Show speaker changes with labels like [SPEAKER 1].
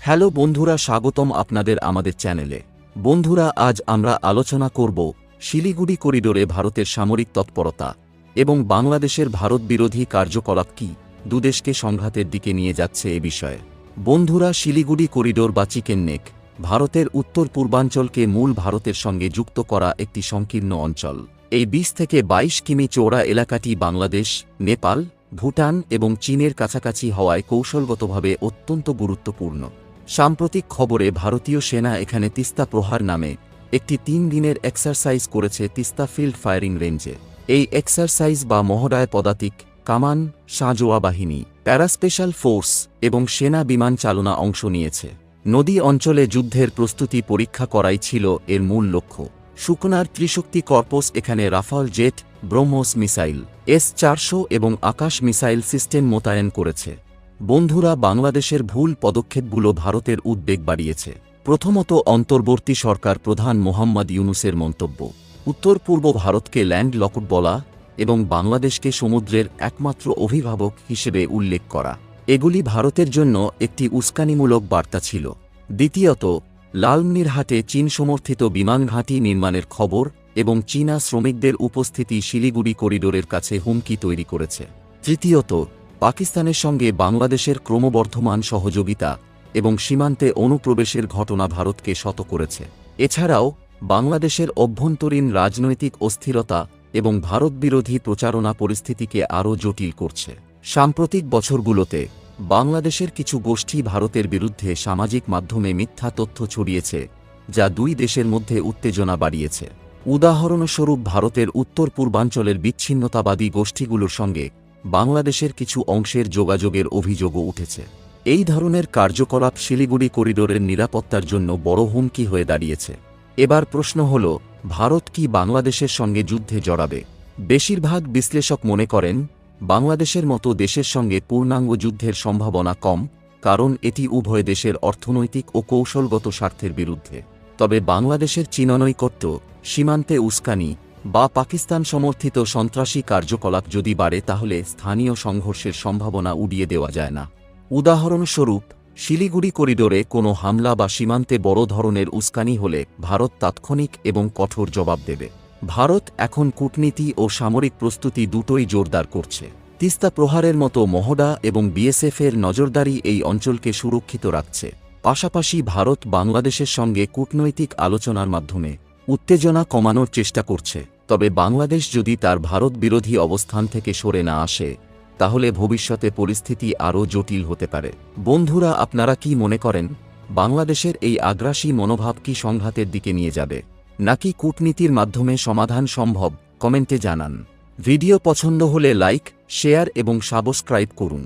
[SPEAKER 1] Hello বন্ধুরা, স্বাগতম আপনাদের আমাদের চ্যানেলে। বন্ধুরা, আজ আমরা আলোচনা করব শিলিগুড়ি করিডোরে ভারতের সামরিক তৎপরতা এবং বাংলাদেশের ভারত বিরোধী কার্যকলাপ কি দুদেশকে সংঘাতের দিকে নিয়ে যাচ্ছে এ বিষয়ে। বন্ধুরা, শিলিগুড়ি করিডোর বা চিকেন নেক ভারতের উত্তর পূর্বাঞ্চলকে মূল ভারতের সঙ্গে যুক্ত করা একটি সংকীর্ণ অঞ্চল। এই ২০ থেকে ২২ কিমি চওড়া এলাকাটি বাংলাদেশ, নেপাল, ভুটান এবং চীনের কাছাকাছি হওয়ায় কৌশলগতভাবে অত্যন্ত গুরুত্বপূর্ণ। সাম্প্রতিক খবরে ভারতীয় সেনা এখানে তিস্তা প্রহার নামে একটি ৩ দিনের এক্সারসাইজ করেছে তিস্তা ফিল্ড ফায়ারিং রেঞ্জে। এই এক্সারসাইজ বা মহড়ায় পদাতিক, কামান, সাঁজোয়া বাহিনী, প্যারাস্পেশাল ফোর্স এবং সেনা বিমান চালনা অংশ নিয়েছে। নদী অঞ্চলে যুদ্ধের প্রস্তুতি পরীক্ষা করাই ছিল এর মূল লক্ষ্য। সুকনার ত্রিশক্তি কর্পস এখানে Rafale jet, BrahMos missile, S-400 এবং আকাশ মিসাইল সিস্টেম মোতায়েন করেছে। বন্ধুরা, বাংলাদেশের ভুল পদক্ষেপগুলো ভারতের উদ্বেগ বাড়িয়েছে। প্রথমত, অন্তর্বর্তী সরকার প্রধান মোহাম্মদ ইউনূসের মন্তব্য, উত্তর পূর্ব ভারতকে ল্যান্ড লকড বলা এবং বাংলাদেশকে সমুদ্রের একমাত্র অভিভাবক হিসেবে উল্লেখ করা, এগুলি ভারতের জন্য একটি উস্কানিমূলক বার্তা ছিল। দ্বিতীয়ত, লালমনিরহাটে চীন সমর্থিত বিমান ঘাঁটি নির্মাণের খবর এবং চীনা শ্রমিকদের উপস্থিতি শিলিগুড়ি করিডোরের কাছে হুমকি তৈরি করেছে। তৃতীয়ত, পাকিস্তানের সঙ্গে বাংলাদেশের ক্রমবর্ধমান সহযোগিতা এবং সীমান্তে অনুপ্রবেশের ঘটনা ভারতকে শত করেছে। এছাড়াও বাংলাদেশের অভ্যন্তরীণ রাজনৈতিক অস্থিরতা এবং ভারতবিরোধী প্রচারণা পরিস্থিতিকে আরও জটিল করছে। সাম্প্রতিক বছরগুলোতে বাংলাদেশের কিছু গোষ্ঠী ভারতের বিরুদ্ধে সামাজিক মাধ্যমে মিথ্যা তথ্য ছড়িয়েছে, যা দুই দেশের মধ্যে উত্তেজনা বাড়িয়েছে। উদাহরণস্বরূপ, ভারতের উত্তর পূর্বাঞ্চলের বিচ্ছিন্নতাবাদী গোষ্ঠীগুলোর সঙ্গে বাংলাদেশের কিছু অংশের যোগাযোগের অভিযোগও উঠেছে। এই ধরনের কার্যকলাপ শিলিগুড়ি করিডোরের নিরাপত্তার জন্য বড় হুমকি হয়ে দাঁড়িয়েছে। এবার প্রশ্ন হল, ভারত কি বাংলাদেশের সঙ্গে যুদ্ধে জড়াবে? বেশিরভাগ বিশ্লেষক মনে করেন বাংলাদেশের মতো দেশের সঙ্গে পূর্ণাঙ্গ যুদ্ধের সম্ভাবনা কম, কারণ এটি উভয় দেশের অর্থনৈতিক ও কৌশলগত স্বার্থের বিরুদ্ধে। তবে বাংলাদেশের চীননৈকট্য, সীমান্তে উস্কানি বা পাকিস্তান সমর্থিত সন্ত্রাসী কার্যকলাপ যদি বাড়ে, তাহলে স্থানীয় সংঘর্ষের সম্ভাবনা উড়িয়ে দেওয়া যায় না। উদাহরণস্বরূপ, শিলিগুড়ি করিডোরে কোনো হামলা বা সীমান্তে বড় ধরনের উস্কানি হলে ভারত তাৎক্ষণিক এবং কঠোর জবাব দেবে। ভারত এখন কূটনীতি ও সামরিক প্রস্তুতি দুটোই জোরদার করছে। তিস্তা প্রহারের মতো মহড়া এবং BSF-এর নজরদারি এই অঞ্চলকে সুরক্ষিত রাখছে। পাশাপাশি ভারত বাংলাদেশের সঙ্গে কূটনৈতিক আলোচনার মাধ্যমে উত্তেজনা কমানোর চেষ্টা করছে। তবে বাংলাদেশ যদি তার ভারত বিরোধী অবস্থান থেকে সরে না আসে, তাহলে ভবিষ্যতে পরিস্থিতি আরও জটিল হতে পারে। বন্ধুরা, আপনারা কি মনে করেন, বাংলাদেশের এই আগ্রাসী মনোভাব কি সংঘাতের দিকে নিয়ে যাবে, নাকি কূটনীতির মাধ্যমে সমাধান সম্ভব? কমেন্টে জানান। ভিডিও পছন্দ হলে লাইক, শেয়ার এবং সাবস্ক্রাইব করুন।